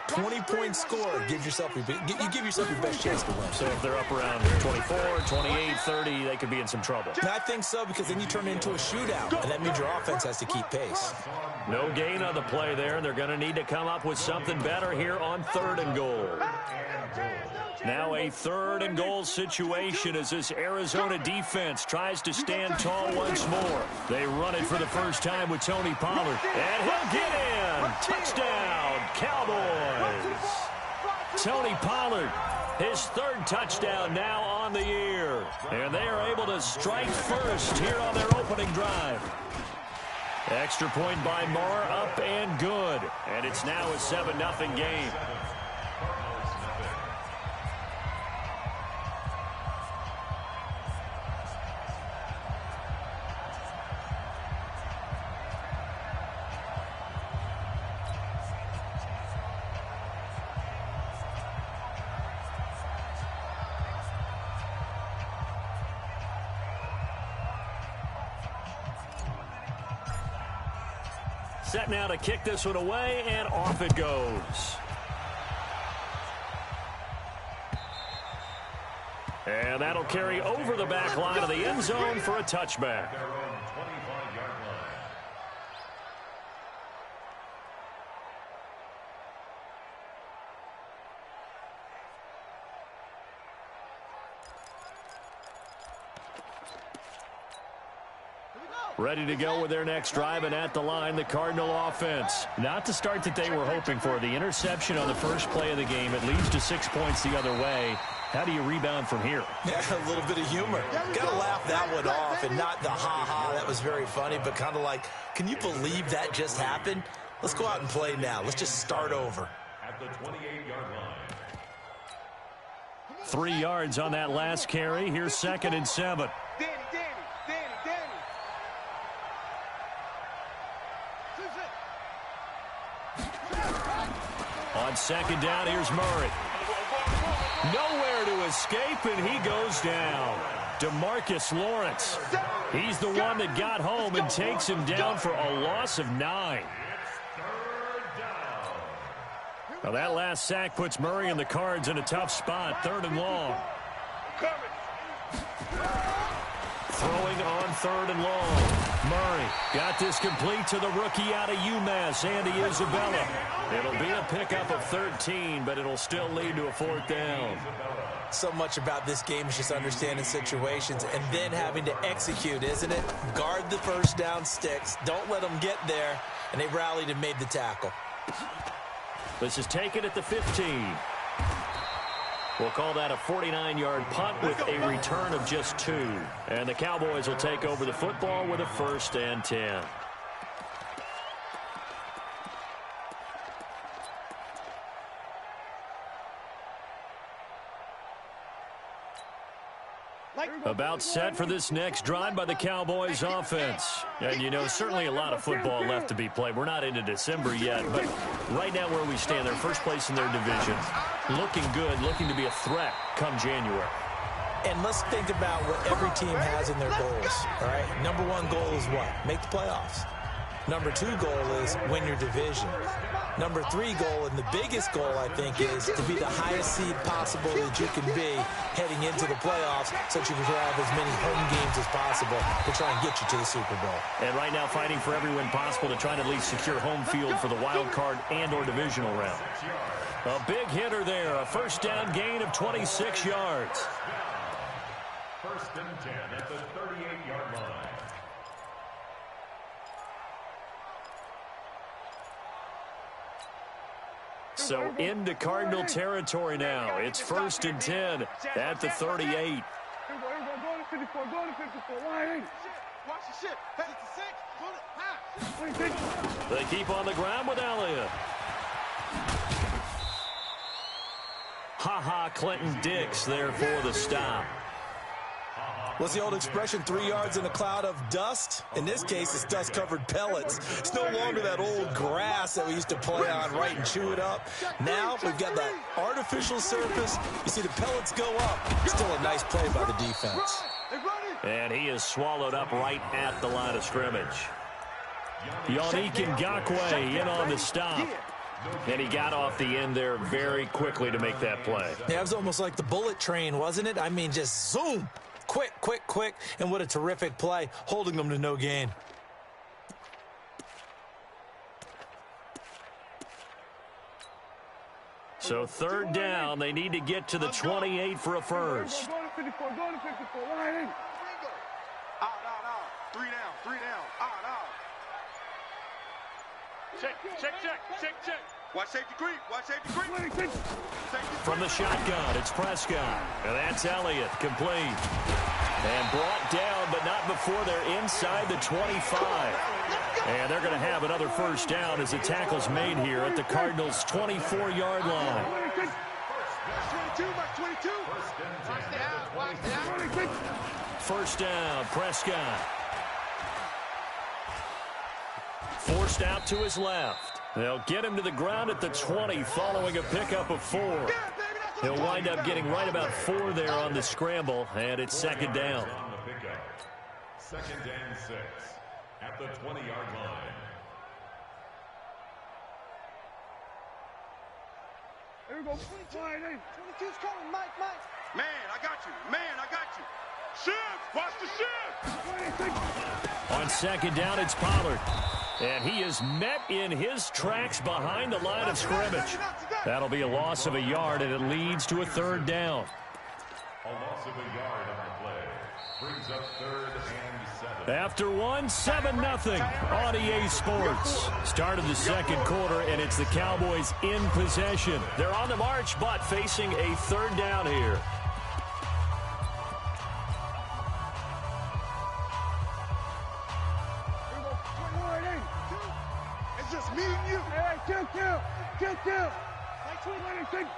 20-point score gives yourself you give yourself your best chance to win. So if they're up around 24, 28, 30, they could be in some trouble. And I think so, because then you turn it into a shootout, and that means your offense has to keep pace. No gain on the play there. They're going to need to come up with something better here on 3rd and goal. Now a 3rd and goal situation as this Arizona defense tries to stand tall once more. They run it for the first time with Tony Pollard. And he'll get in. Touchdown, Cowboys. Tony Pollard, his 3rd touchdown now on the year. And they are able to strike first here on their opening drive. Extra point by Moore, up and good. And it's now a 7-0 game. Set now to kick this one away, and off it goes. And that'll carry over the back line of the end zone for a touchback. Ready to go with their next drive, and at the line, the Cardinal offense. Not the start that they were hoping for. The interception on the first play of the game. It leads to 6 points the other way. How do you rebound from here? Yeah, a little bit of humor. Got to laugh that one off, and not the ha-ha, that was very funny, but kind of like, can you believe that just happened? Let's go out and play now. Let's just start over. At the 28-yard line. 3 yards on that last carry. Here's 2nd and 7. Danny. On 2nd down, here's Murray. Nowhere to escape, and he goes down. DeMarcus Lawrence. He's the one that got home and takes him down for a loss of 9. Now that last sack puts Murray and the Cards in a tough spot. 3rd and long. Throwing on 3rd and long. Murray got this complete to the rookie out of UMass, Andy Isabella. It'll be a pickup of 13, but it'll still lead to a 4th down. So much about this game is just understanding situations and then having to execute, isn't it? Guard the first down sticks. Don't let them get there. And they rallied and made the tackle. This is taken at the 15. We'll call that a 49-yard punt with a return of just 2. And the Cowboys will take over the football with a 1st and 10. About set for this next drive by the Cowboys offense. And, you know, certainly a lot of football left to be played. We're not into December yet, but right now where we stand, they're first place in their division. Looking good, looking to be a threat come January. And let's think about what every team has in their goals, all right? Number 1 goal is what? Make the playoffs. Number 2 goal is win your division. Number 3 goal, and the biggest goal, I think, is to be the highest seed possible that you can be heading into the playoffs so that you can have as many home games as possible to try and get you to the Super Bowl. And right now fighting for every win possible to try and at least secure home field for the wild card and or divisional round. A big hitter there, a 1st down gain of 26 yards. 1st and 10 at the 38-yard line. So into Cardinal territory now. It's 1st and 10 at the 38. They keep on the ground with Elliott. Ha-ha, Clinton Dix there for the stop. What's the old expression, 3 yards in a cloud of dust? In this case, it's dust-covered pellets. It's no longer that old grass that we used to play on, right, and chew it up. Now we've got that artificial surface. You see the pellets go up. Still a nice play by the defense. And he is swallowed up right at the line of scrimmage. Yannick Ngakoue in on the stop. And he got off the end there very quickly to make that play. Yeah, it was almost like the bullet train, wasn't it? I mean, just zoom. Quick, quick, quick. And what a terrific play, holding them to no gain. So third down, they need to get to the 28 for a first. Go to 54, go to 54. Line in. Three down. Check. Watch safety creep. From the shotgun, it's Prescott. And that's Elliott, complete. And brought down, but not before they're inside the 25. And they're going to have another first down as the tackle's made here at the Cardinals' 24-yard line. 22. First down, Prescott. Forced out to his left. They'll get him to the ground at the 20 following a pickup of 4. He'll wind up getting right about 4 there on the scramble, and it's second down. Second and 6 at the 20-yard line. Here we go. 22's coming, Mike. Man, I got you. Shift. Watch the shift. On second down, it's Pollard. And he is met in his tracks behind the line of scrimmage. That'll be a loss of a yard, and it leads to a third down. A loss of a yard on the play. Brings up third and 7. After 7-0 on EA Sports. Start of the second quarter, and it's the Cowboys in possession. They're on the march, but facing a third down here. It's just me and you. Hey, kill. 26.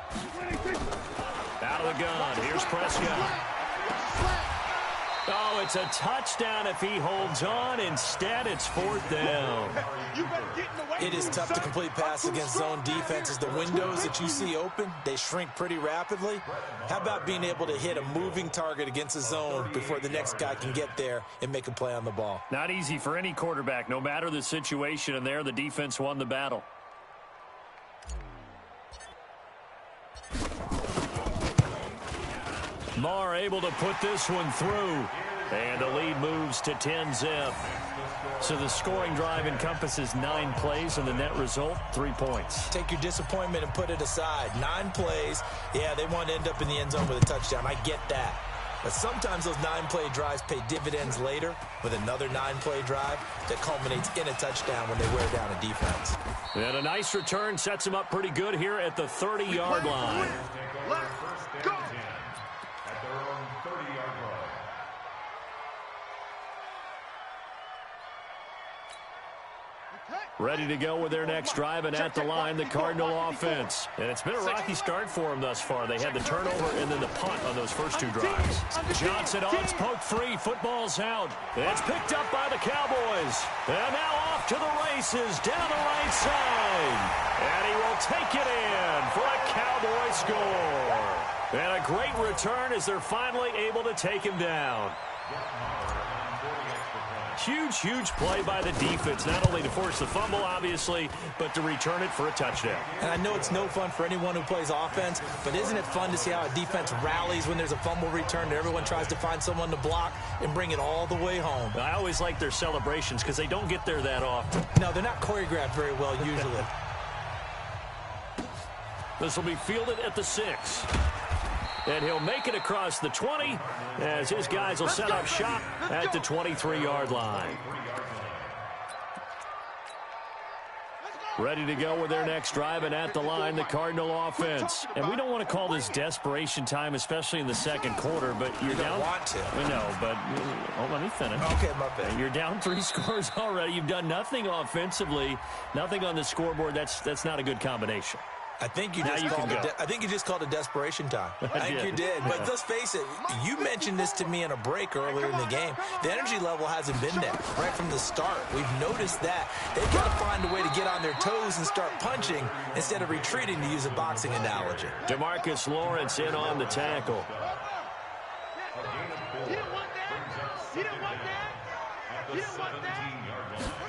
Out of the gun. Here's Prescott. Oh, it's a touchdown if he holds on. Instead, it's fourth down. It is tough to complete passes against zone defenses. The windows that you see open, they shrink pretty rapidly. How about being able to hit a moving target against a zone before the next guy can get there and make a play on the ball? Not easy for any quarterback, no matter the situation, and there the defense won the battle. Marr able to put this one through. And the lead moves to 10-zip. So the scoring drive encompasses 9 plays, and the net result, 3 points. Take your disappointment and put it aside. 9 plays. Yeah, they want to end up in the end zone with a touchdown. I get that. But sometimes those 9-play drives pay dividends later with another 9-play drive that culminates in a touchdown when they wear down a defense. And a nice return sets them up pretty good here at the 30-yard line. First down 10 at their own 30-yard line. Ready to go with their next drive, and at the line, the Cardinal offense. And it's been a rocky start for them thus far. They had the turnover and then the punt on those first 2 drives. Johnson on, it's poked free. Football's out. It's picked up by the Cowboys. And now off to the races down the right side. And he will take it in for a Cowboy score. And a great return as they're finally able to take him down. Huge play by the defense, not only to force the fumble, obviously, but to return it for a touchdown. And I know it's no fun for anyone who plays offense, but isn't it fun to see how a defense rallies when there's a fumble return and everyone tries to find someone to block and bring it all the way home? I always like their celebrations because they don't get there that often. No, they're not choreographed very well usually. This will be fielded at the 6. And he'll make it across the 20 as his guys will set up shop at the 23-yard line. Ready to go with their next drive, and at the line, the Cardinal offense. And we don't want to call this desperation time, especially in the second quarter, but you're down. Want to. No, but let me finish. Okay, my bad. You're down 3 scores already. You've done nothing offensively, nothing on the scoreboard. That's not a good combination. I think you just called it desperation time. I think you did. But let's face it, you mentioned this to me in a break earlier in the game. The energy level hasn't been there right from the start. We've noticed that. They've got to find a way to get on their toes and start punching instead of retreating, to use a boxing analogy. DeMarcus Lawrence in on the tackle. You didn't want that. You didn't want that. You didn't want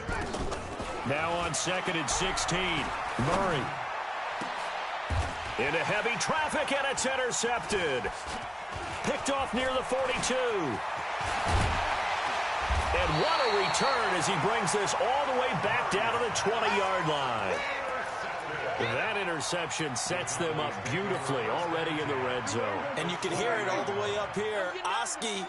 that. Now on second and 16, Murray. Into heavy traffic, and it's intercepted. Picked off near the 42. And what a return as he brings this all the way back down to the 20-yard line. That interception sets them up beautifully already in the red zone. And you can hear it all the way up here. Oski,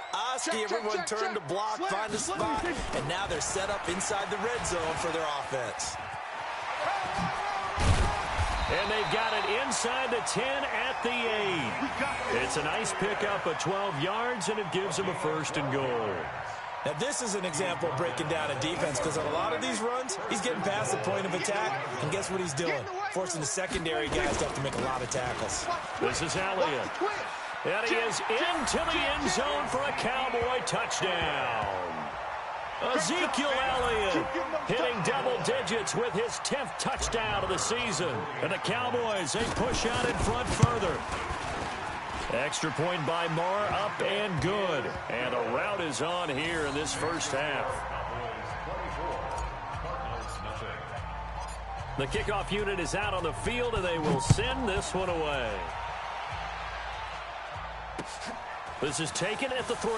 everyone turned to block, find a spot, and now they're set up inside the red zone for their offense. And they've got it inside the 10 at the 8. It's a nice pickup of 12 yards, and it gives them a 1st and goal. Now, this is an example of breaking down a defense because on a lot of these runs, he's getting past the point of attack, and guess what he's doing? Forcing the secondary guys to have to make a lot of tackles. This is Elliott. And he is into the end zone for a Cowboy touchdown. Ezekiel Elliott hitting double digits with his 10th touchdown of the season. And the Cowboys, they push out in front further. Extra point by Moore, up and good. And a rout is on here in this first half. The kickoff unit is out on the field, and they will send this one away. This is taken at the 3.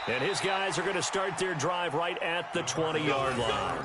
And his guys are going to start their drive right at the 20-yard line.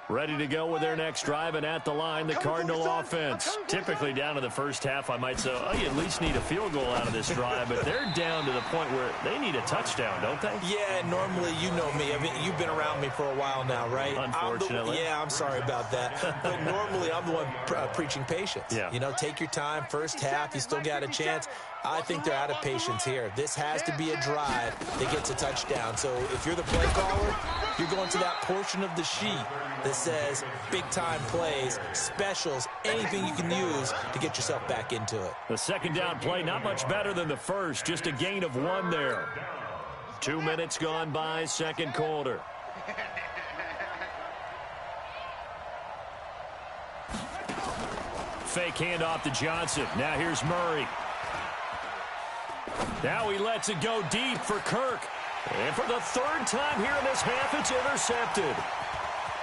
Ready to go with their next drive, and at the line, the Cardinal offense. Typically down to the first half, I might say, oh, you at least need a field goal out of this drive, but they're down to the point where they need a touchdown, don't they? Yeah, normally, you know me. I mean, you've been around me for a while now, right? Unfortunately. I'm sorry about that. But normally, I'm the one preaching patience. Yeah. You know, take your time. First half, you still got a chance. I think they're out of patience here. This has to be a drive that gets a touchdown. So if you're the play caller, you're going to that portion of the sheet that says big-time plays, specials, anything you can use to get yourself back into it. The second down play, not much better than the first, just a gain of 1 there. 2 minutes gone by, second quarter. Fake handoff to Johnson. Now here's Murray. Now he lets it go deep for Kirk. And for the 3rd time here in this half, it's intercepted.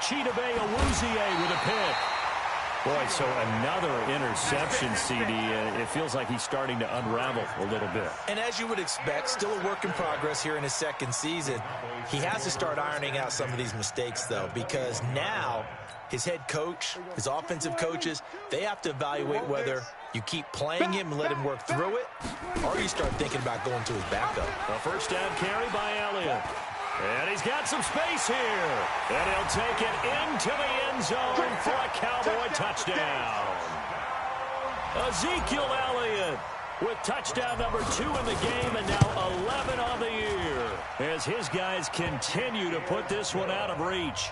Chidobe Awuzie with a pick. Boy, so another interception, CD. It feels like he's starting to unravel a little bit. And as you would expect, still a work in progress here in his second season. He has to start ironing out some of these mistakes, though, because now his head coach, his offensive coaches, they have to evaluate whether you keep playing him and let him work through it, or you start thinking about going to his backup. A first down carry by Elliott. And he's got some space here. And he'll take it into the end zone for a Cowboy touchdown. Ezekiel Elliott with touchdown number 2 in the game, and now 11 on the year as his guys continue to put this one out of reach.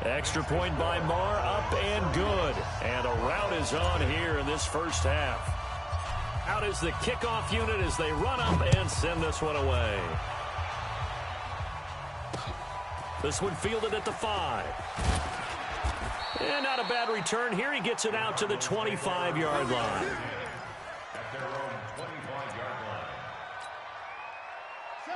Extra point by Moore, up and good. And a rout is on here in this first half. Out is the kickoff unit as they run up and send this one away. This one fielded at the 5. And not a bad return here. He gets it out to the 25-yard line.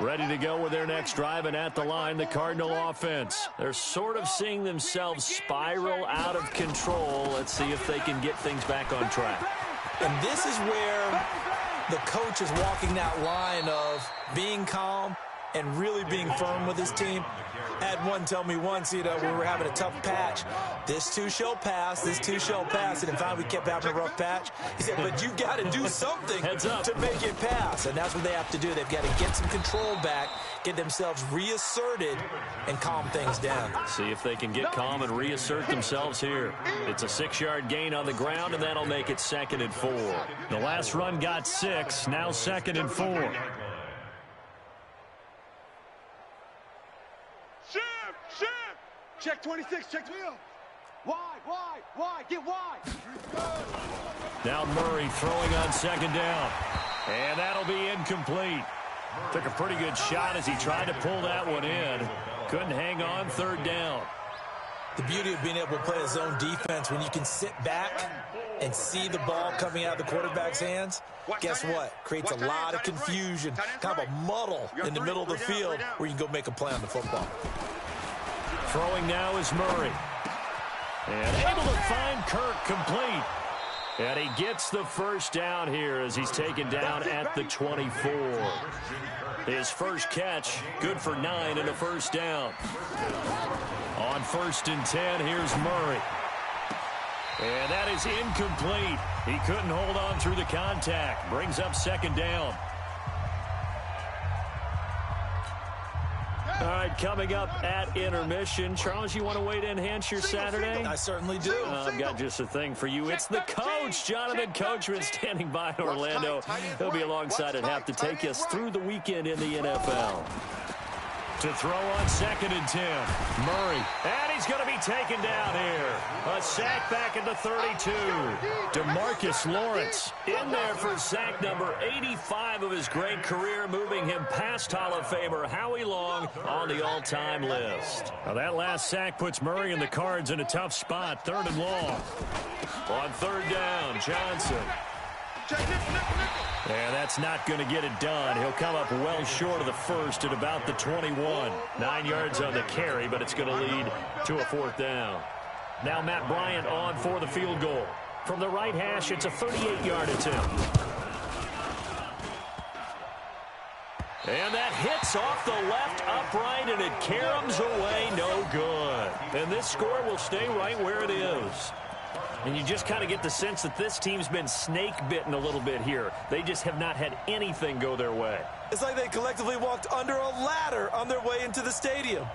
Ready to go with their next drive, and at the line, the Cardinal offense. They're sort of seeing themselves spiral out of control. Let's see if they can get things back on track. And this is where the coach is walking that line of being calm and really being firm with his team. I had one tell me once, we were having a tough patch. This too shall pass, this too shall pass. And in fact, we kept having a rough patch. He said, but you've got to do something to make it pass. And that's what they have to do. They've got to get some control back, get themselves reasserted, and calm things down. See if they can get calm and reassert themselves here. It's a 6-yard gain on the ground, and that'll make it 2nd and 4. The last run got 6, now 2nd and 4. Check 26, check 12. Wide, get wide. Now Murray throwing on 2nd down. And that'll be incomplete. Took a pretty good shot as he tried to pull that one in. Couldn't hang on 3rd down. The beauty of being able to play a zone defense when you can sit back and see the ball coming out of the quarterback's hands, guess what? Creates a lot of confusion, kind of a muddle in the middle of the field where you can go make a play on the football. Throwing now is Murray. And able to find Kirk complete. And he gets the first down here as he's taken down at the 24. His first catch, good for 9 and a first down. On 1st and 10, here's Murray. And that is incomplete. He couldn't hold on through the contact. Brings up 2nd down. All right, coming up at intermission. Charles, you want to wait to enhance your Saturday? I certainly do. I've got just a thing for you. It's the coach, Jonathan Coachman, standing by in Orlando. He'll be alongside at half to take us through the weekend in the NFL. To throw on 2nd and 10. Murray. And he's going to be taken down here. A sack back at the 32. DeMarcus Lawrence in there for sack number 85 of his great career, moving him past Hall of Famer Howie Long on the all-time list. Now that last sack puts Murray and the Cards in a tough spot. 3rd and long. On 3rd down, Johnson. And that's not going to get it done. He'll come up well short of the first at about the 21. 9 yards on the carry, but it's going to lead to a 4th down. Now Matt Bryant on for the field goal. From the right hash, it's a 38-yard attempt. And that hits off the left upright, and it caroms away, no good. And this score will stay right where it is. And you just kind of get the sense that this team's been snake-bitten a little bit here. They just have not had anything go their way. It's like they collectively walked under a ladder on their way into the stadium.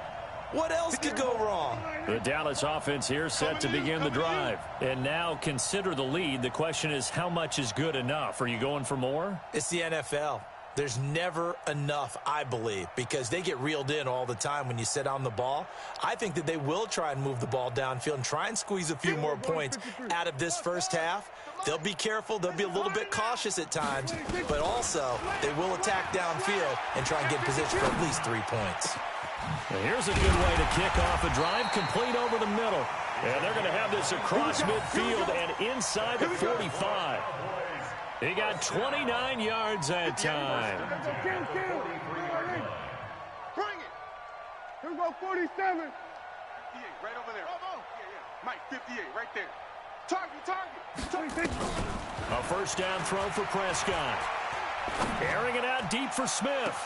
What else could go wrong? The Dallas offense here set to begin the drive. And now consider the lead. The question is, how much is good enough? Are you going for more? It's the NFL. There's never enough, I believe, because they get reeled in all the time when you sit on the ball. I think that they will try and move the ball downfield and try and squeeze a few more points out of this first half. They'll be careful. They'll be a little bit cautious at times, but also they will attack downfield and try and get in position for at least 3 points. Well, here's a good way to kick off a drive, complete over the middle. And they're going to have this across midfield and inside the 45. He got 29 yards that time. Bring it. Here we go, 47. 58, right over there. Mike, 58, right there. Target. A first down throw for Prescott. Airing it out deep for Smith.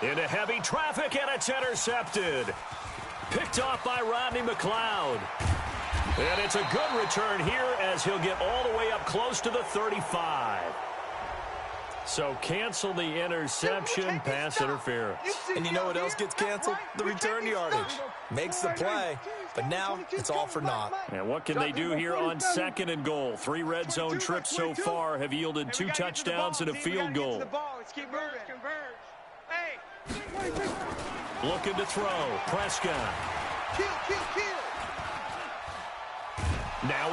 Into heavy traffic, and it's intercepted. Picked off by Rodney McLeod. And it's a good return here as he'll get all the way up close to the 35. So cancel the interception, pass interference. And you know what else gets canceled? The return yardage. Makes the play, but now it's all for naught. And what can they do here on 2nd and goal? 3 red zone trips so far have yielded 2 touchdowns and a field goal. Looking to throw. Prescott. Now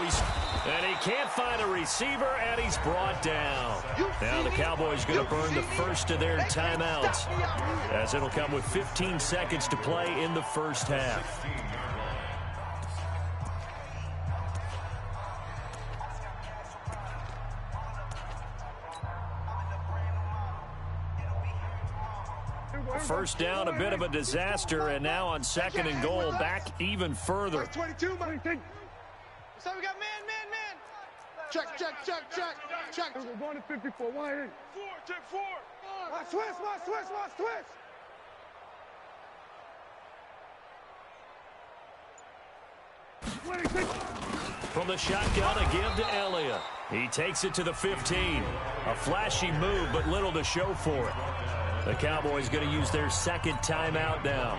and he can't find a receiver, and he's brought down. Now the Cowboys going to burn the first of their timeouts, as it'll come with 15 seconds to play in the first half. First down, a bit of a disaster, and now on 2nd and goal, back even further. 22, Mike. So we got man. Check. We're going to 54. Wide in. 4, check 4. Watch twist. From the shotgun, a give to Elliott. He takes it to the 15. A flashy move, but little to show for it. The Cowboys going to use their 2nd timeout now,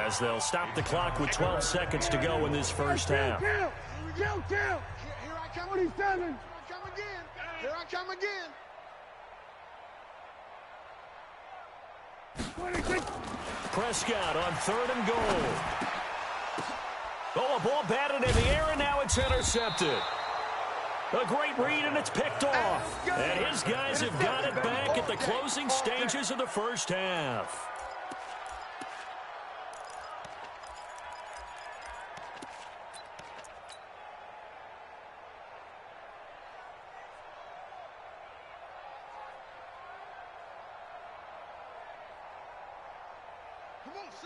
as they'll stop the clock with 12 seconds to go in this first half. Kill. Here I come. 27. Here I come again. 26. Prescott on 3rd and goal. Oh, a ball batted in the air, and now it's intercepted. A great read, and it's picked off. And his guys have got it back at the closing stages of the first half.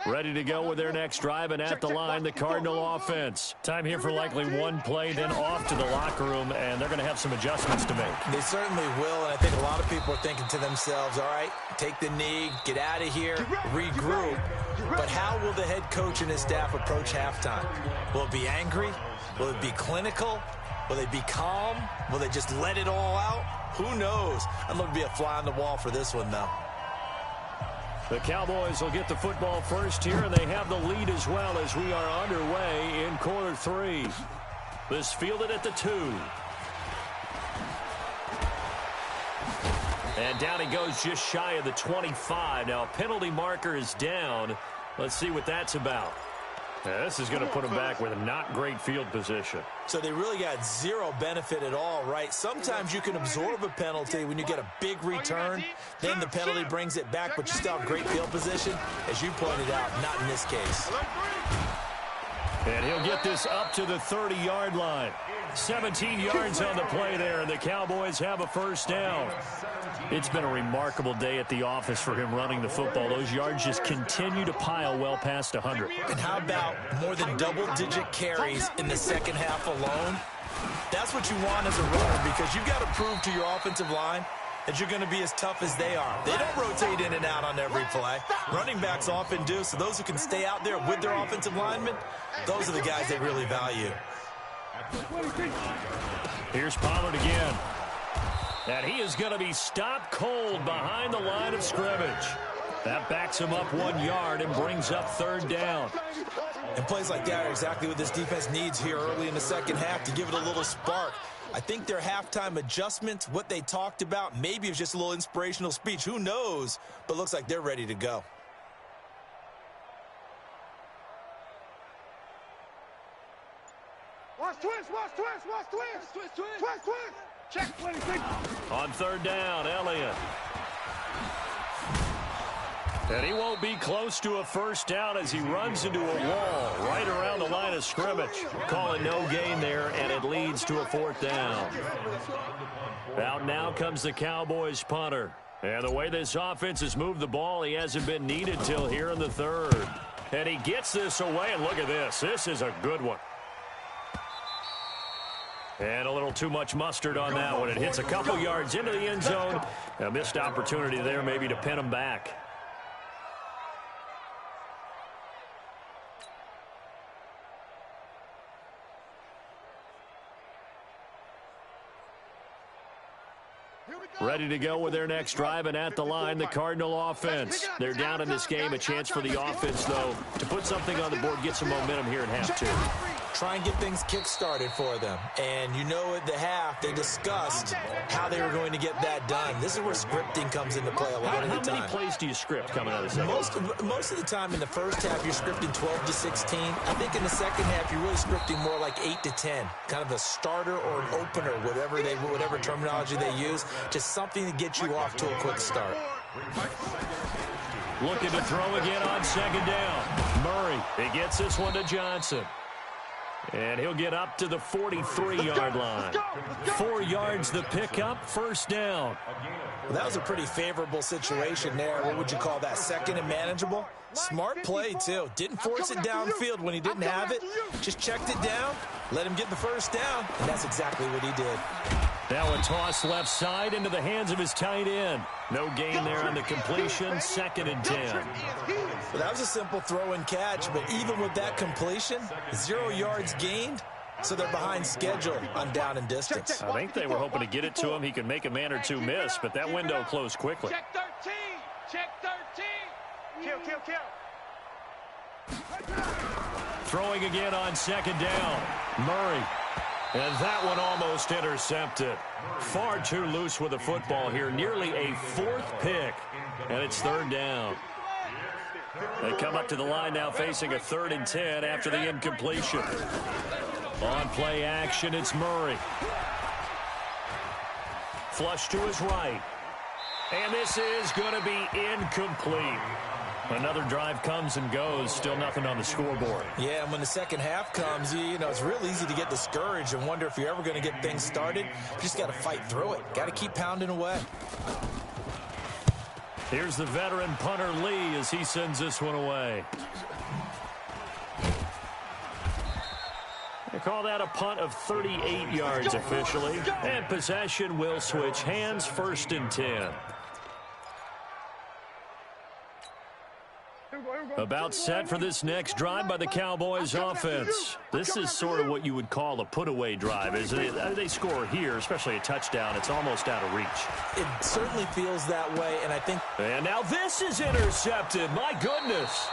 Ready to go with their next drive, and at the line, the Cardinal offense. Time here for likely one play, then off to the locker room, and they're going to have some adjustments to make. They certainly will, and I think a lot of people are thinking to themselves, all right, take the knee, get out of here, regroup. But how will the head coach and his staff approach halftime? Will it be angry? Will it be clinical? Will they be calm? Will they just let it all out? Who knows? I'd love to be a fly on the wall for this one, though. The Cowboys will get the football first here, and they have the lead as well as we are underway in quarter 3. This fielded at the 2. And down he goes just shy of the 25. Now, penalty marker is down. Let's see what that's about. Now, this is going to put them back with a not great field position. So they really got zero benefit at all, right? Sometimes you can absorb a penalty when you get a big return. Then the penalty brings it back, but you still have great field position. As you pointed out, not in this case. And he'll get this up to the 30-yard line. 17 yards on the play there, and the Cowboys have a first down. It's been a remarkable day at the office for him running the football. Those yards just continue to pile well past 100. And how about more than double-digit carries in the second half alone? That's what you want as a runner, because you've got to prove to your offensive line that you're going to be as tough as they are. They don't rotate in and out on every play. Running backs often do, so those who can stay out there with their offensive linemen, those are the guys they really value. Here's Pollard again. And he is going to be stopped cold behind the line of scrimmage. That backs him up 1 yard and brings up third down. And plays like that are exactly what this defense needs here early in the second half to give it a little spark. I think their halftime adjustments, what they talked about, maybe it was just a little inspirational speech. Who knows? But looks like they're ready to go. Watch twist, watch twist, watch twist. Twist, twist, twist, twist. Check 26. On third down, Elliott. And he won't be close to a first down as he runs into a wall right around the line of scrimmage. Calling no gain there, and it leads to a fourth down. Out now comes the Cowboys punter. And the way this offense has moved the ball, he hasn't been needed till here in the third. And he gets this away, and look at this. This is a good one. And a little too much mustard on that one. It hits a couple yards into the end zone. A missed opportunity there maybe to pin him back. Ready to go with their next drive, and at the line, the Cardinal offense. They're down in this game. A chance for the offense, though, to put something on the board, get some momentum here at half two. Try and get things kick-started for them. And you know at the half, they discussed how they were going to get that done. This is where scripting comes into play a lot of the time. How many plays do you script coming out of the second? Most of the time in the first half, you're scripting 12 to 16. I think in the second half, you're really scripting more like 8 to 10. Kind of a starter or an opener, whatever terminology they use. Just something to get you off to a quick start. Looking to throw again on second down. Murray, he gets this one to Johnson. And he'll get up to the 43-yard line. 4 yards the pickup, first down. Well, that was a pretty favorable situation there. What would you call that? Second and manageable? Smart play, too. Didn't force it downfield when he didn't have it. Just checked it down, let him get the first down, and that's exactly what he did. Now a toss left side into the hands of his tight end. No gain there on the completion, 2nd and 10. Well, that was a simple throw and catch, but even with that completion, 0 yards gained, so they're behind schedule on down and distance. I think they were hoping to get it to him. He could make a man or two miss, but that window closed quickly. Check 13. Check 13. Kill, kill, kill. Throwing again on second down. Murray. And that one almost intercepted. Far too loose with the football here. Nearly a 4th pick. And it's third down. They come up to the line now facing a 3rd and 10 after the incompletion. On play action, it's Murray. Flush to his right. And this is going to be incomplete. Another drive comes and goes. Still nothing on the scoreboard. Yeah, and when the second half comes, you know, it's real easy to get discouraged and wonder if you're ever going to get things started. You just got to fight through it. Got to keep pounding away. Here's the veteran punter Lee as he sends this one away. They call that a punt of 38 yards officially. And possession will switch hands, 1st and 10. About set for this next drive by the Cowboys offense. This is sort of what you would call a put-away drive, isn't it? They score here, especially a touchdown. It's almost out of reach. It certainly feels that way, and I think... And now this is intercepted. My goodness.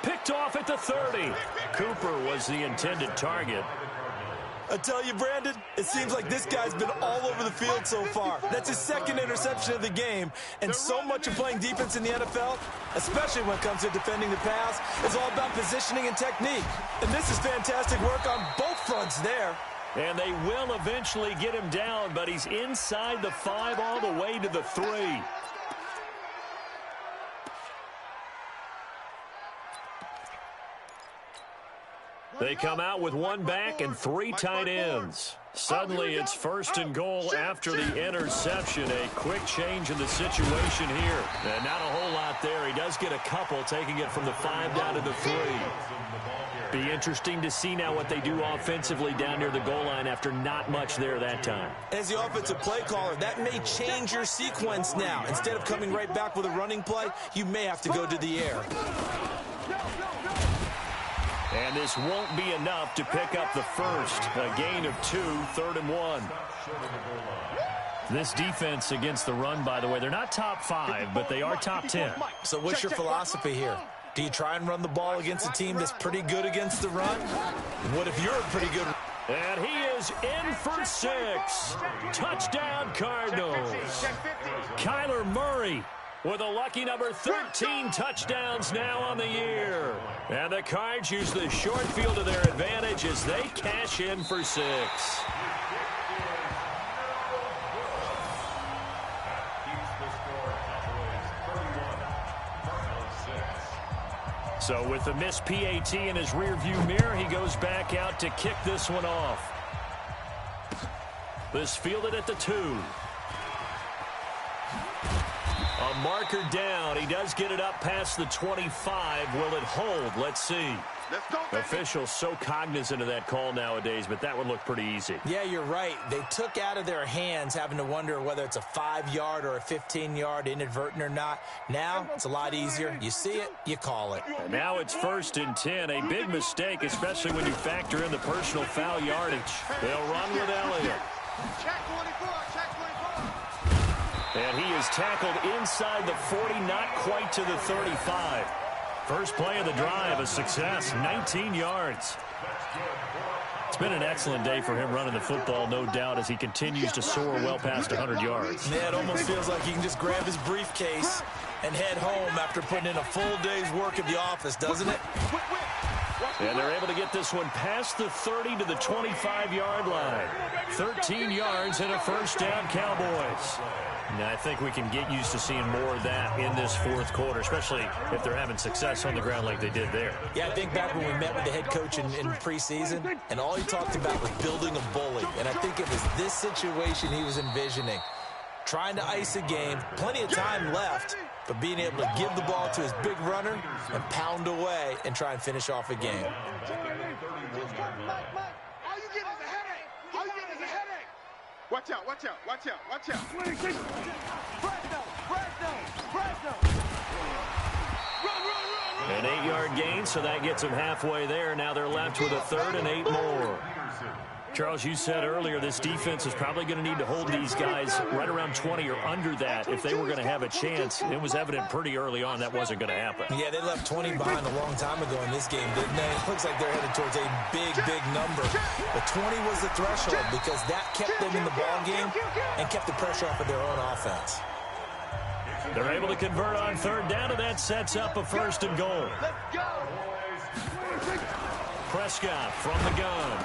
Picked off at the 30. Cooper was the intended target. I tell you, Brandon, it seems like this guy's been all over the field so far. That's his 2nd interception of the game. And so much of playing defense in the NFL, especially when it comes to defending the pass, is all about positioning and technique. And this is fantastic work on both fronts there. And they will eventually get him down, but he's inside the 5 all the way to the 3. They come out with 1 back and 3 tight ends. Suddenly it's 1st and goal after the interception. A quick change in the situation here. And not a whole lot there. He does get a couple, taking it from the 5 down to the 3. Be interesting to see now what they do offensively down near the goal line after not much there that time. As the offensive play caller, that may change your sequence now. Instead of coming right back with a running play, you may have to go to the air. And this won't be enough to pick up the 1st. A gain of 2, 3rd and 1. This defense against the run, by the way, they're not top 5, but they are top 10. So what's your philosophy here? Do you try and run the ball against a team that's pretty good against the run? What if you're pretty good? And he is in for 6. Touchdown, Cardinals. Kyler Murray with a lucky number 13 touchdowns now on the year. And the Cards use the short field to their advantage as they cash in for 6. So with the missed PAT in his rearview mirror, he goes back out to kick this one off. This fielded at the 2. A marker down. He does get it up past the 25. Will it hold? Let's see. Officials so cognizant of that call nowadays, but that would look pretty easy. Yeah, you're right. They took out of their hands having to wonder whether it's a 5-yard or a 15-yard inadvertent or not. Now it's a lot easier. You see it, you call it. And now it's 1st and 10. A big mistake, especially when you factor in the personal foul yardage. They'll run with Elliott. Check 24, check 24. And he is tackled inside the 40, not quite to the 35. First play of the drive, a success, 19 yards. It's been an excellent day for him running the football, no doubt, as he continues to soar well past 100 yards. Yeah, it almost feels like he can just grab his briefcase and head home after putting in a full day's work at the office, doesn't it? And they're able to get this one past the 30 to the 25-yard line. 13 yards and a first down, Cowboys. Now, I think we can get used to seeing more of that in this 4th quarter, especially if they're having success on the ground like they did there. Yeah, I think back when we met with the head coach in preseason, and all he talked about was building a bully. And I think it was this situation he was envisioning. Trying to ice a game, plenty of time left, but being able to give the ball to his big runner and pound away and try and finish off a game. Watch out, watch out, watch out, watch out. An 8-yard gain, so that gets them halfway there. Now they're left with a 3rd and 8 more. Charles, you said earlier this defense is probably going to need to hold these guys right around 20 or under that if they were going to have a chance. It was evident pretty early on that wasn't going to happen. Yeah, they left 20 behind a long time ago in this game, didn't they? It looks like they're headed towards a big, big number. But 20 was the threshold because that kept them in the ball game and kept the pressure off of their own offense. They're able to convert on 3rd down, and that sets up a 1st and goal. Prescott from the gun.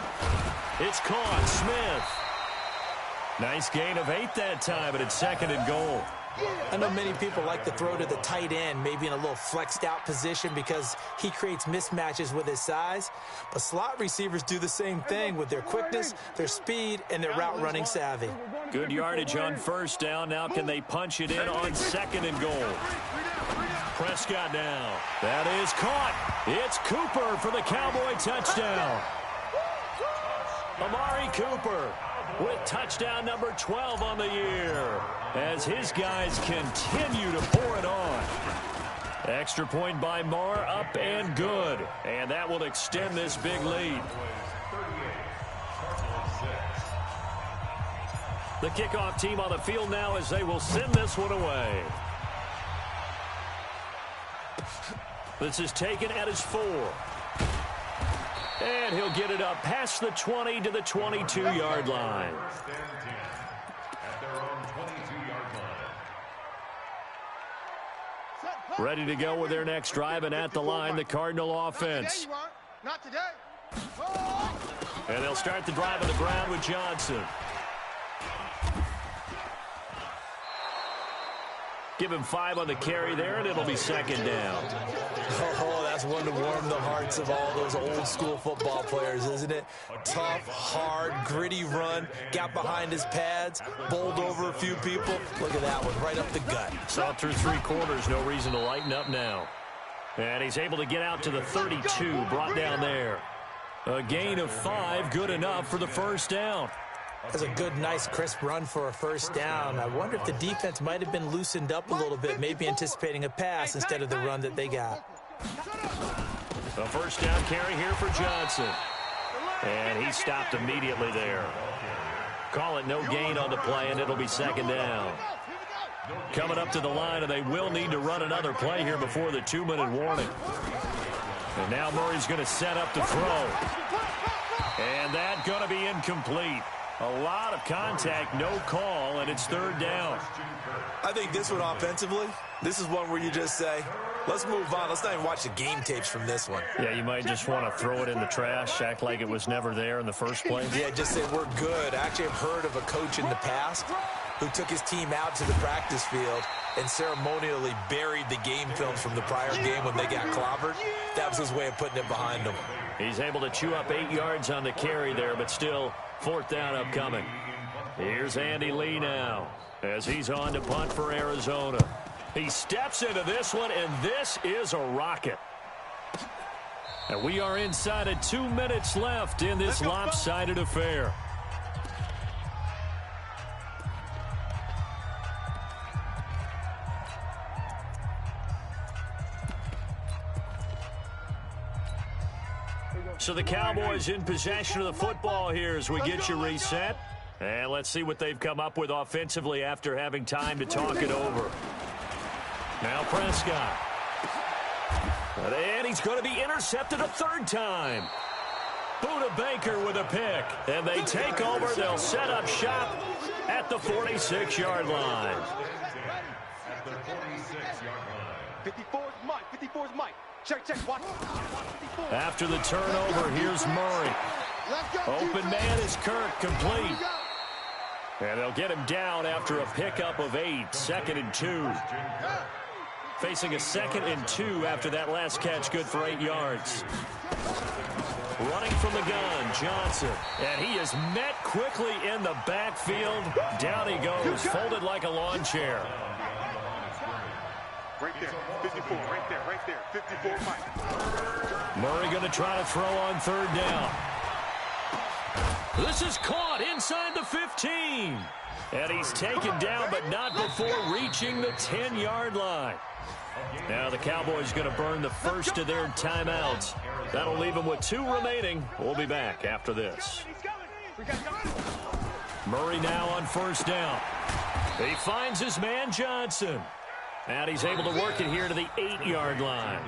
It's caught. Smith. Nice gain of 8 that time, but it's 2nd and goal. I know many people like to throw to the tight end, maybe in a little flexed out position because he creates mismatches with his size. But slot receivers do the same thing with their quickness, their speed, and their route running savvy. Good yardage on first down. Now can they punch it in on 2nd and goal? Prescott now. That is caught. It's Cooper for the Cowboy touchdown. Amari Cooper with touchdown number 12 on the year as his guys continue to pour it on. Extra point by Marr, up and good. And that will extend this big lead. The kickoff team on the field now as they will send this one away. This is taken at his 4. And he'll get it up past the 20 to the 22-yard line. Ready to go with their next drive, and at the line, the Cardinal offense. Not today. And they'll start the drive on the ground with Johnson. Give him 5 on the carry there, and it'll be 2nd down. Oh, that's one to warm the hearts of all those old-school football players, isn't it? Tough, hard, gritty run, got behind his pads, bowled over a few people. Look at that one, right up the gut. Saw through 3 quarters, no reason to lighten up now. And he's able to get out to the 32, brought down there. A gain of 5, good enough for the first down. That's a good, nice, crisp run for a first down. I wonder if the defense might have been loosened up a little bit, maybe anticipating a pass instead of the run that they got. A first down carry here for Johnson. And he stopped immediately there. Call it no gain on the play, and it'll be 2nd down. Coming up to the line, and they will need to run another play here before the 2-minute warning. And now Murray's going to set up to throw. And that's going to be incomplete. A lot of contact, no call, and it's 3rd down. I think this one offensively, this is one where you just say, let's move on. Let's not even watch the game tapes from this one. Yeah, you might just want to throw it in the trash, act like it was never there in the first place. Yeah, just say we're good. I actually have heard of a coach in the past who took his team out to the practice field and ceremonially buried the game films from the prior game when they got clobbered. That was his way of putting it behind them. He's able to chew up 8 yards on the carry there, but still 4th down upcoming. Here's Andy Lee now as he's on to punt for Arizona. He steps into this one, and this is a rocket. And we are inside of 2 minutes left in this lopsided affair. So the Cowboys in possession of the football here as we get you reset. And let's see what they've come up with offensively after having time to talk it over. Now Prescott. And he's going to be intercepted a 3rd time. Buda Baker with a pick. And they take over. They'll set up shop at the 46-yard line. 54's Mike. 54's Mike. Check, watch. After the turnover, here's Murray. Open man is Kirk, complete. And they'll get him down after a pickup of 8, 2nd and 2. Facing a 2nd and 2 after that last catch, good for 8 yards. Running from the gun, Johnson. And he is met quickly in the backfield. Down he goes, folded like a lawn chair. Right there, 54, right there, 54, Mike. Murray going to try to throw on 3rd down. This is caught inside the 15. And he's taken down, but not before reaching the 10-yard line. Now the Cowboys going to burn the first of their timeouts. That'll leave them with 2 remaining. We'll be back after this. Murray now on 1st down. He finds his man Johnson. And he's able to work it here to the 8-yard line.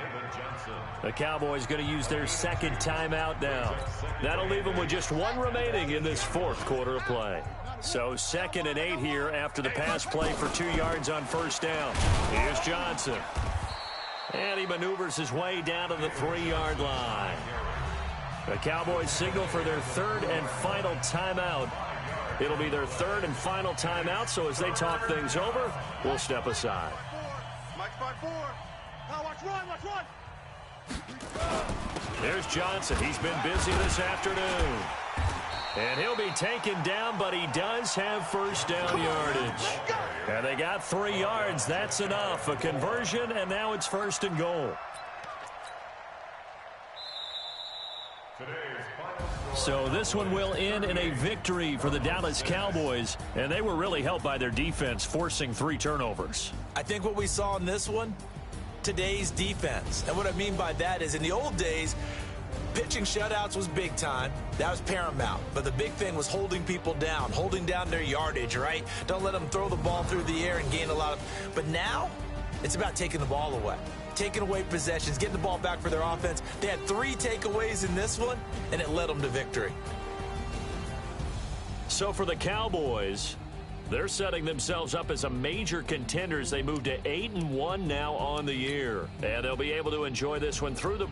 The Cowboys going to use their 2nd timeout now. That'll leave them with just 1 remaining in this 4th quarter of play. So 2nd and 8 here after the pass play for 2 yards on 1st down. Here's Johnson. And he maneuvers his way down to the 3-yard line. The Cowboys signal for their 3rd and final timeout It'll be their third and final timeout, so as they talk things over, we'll step aside. Mike 5-4. Now watch run. There's Johnson. He's been busy this afternoon. And he'll be taken down, but he does have first down yardage. And they got 3 yards. That's enough. A conversion, and now it's first and goal. So this one will end in a victory for the Dallas Cowboys, and they were really helped by their defense, forcing 3 turnovers. I think what we saw in this one, today's defense. And what I mean by that is in the old days, pitching shutouts was big time. That was paramount. But the big thing was holding people down, holding down their yardage, right? Don't let them throw the ball through the air and gain a lot of... But now, it's about taking the ball away. Taking away possessions, getting the ball back for their offense. They had 3 takeaways in this one, and it led them to victory. So for the Cowboys, they're setting themselves up as a major contender as they move to 8-1 now on the year. And they'll be able to enjoy this one through the